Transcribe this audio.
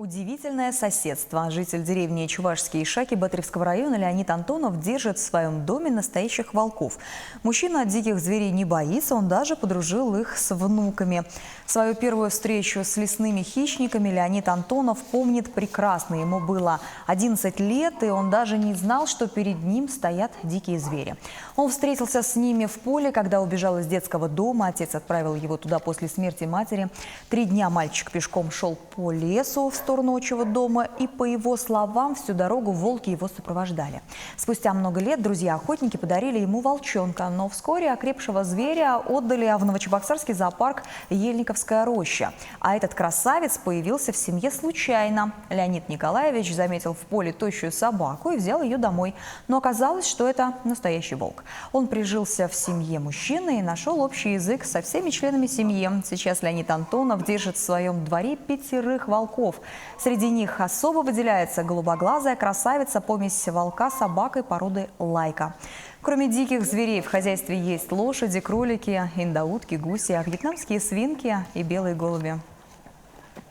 Удивительное соседство. Житель деревни Чувашские Ишаки Батыревского района Леонид Антонов держит в своем доме настоящих волков. Мужчина диких зверей не боится, он даже подружил их с внуками. Свою первую встречу с лесными хищниками Леонид Антонов помнит прекрасно. Ему было 11 лет, и он даже не знал, что перед ним стоят дикие звери. Он встретился с ними в поле, когда убежал из детского дома. Отец отправил его туда после смерти матери. 3 дня мальчик пешком шел по лесу в сторону отчего дома, и, по его словам, всю дорогу волки его сопровождали. Спустя много лет друзья-охотники подарили ему волчонка, но вскоре окрепшего зверя отдали в Новочебоксарский зоопарк «Ельниковская роща». А этот красавец появился в семье случайно. Леонид Николаевич заметил в поле тощую собаку и взял ее домой. Но оказалось, что это настоящий волк. Он прижился в семье мужчины и нашел общий язык со всеми членами семьи. Сейчас Леонид Антонов держит в своем дворе 5 волков. Среди них особо выделяется голубоглазая красавица, помесь волка с собакой породы лайка. Кроме диких зверей в хозяйстве есть лошади, кролики, индаутки, гуси, вьетнамские свинки и белые голуби.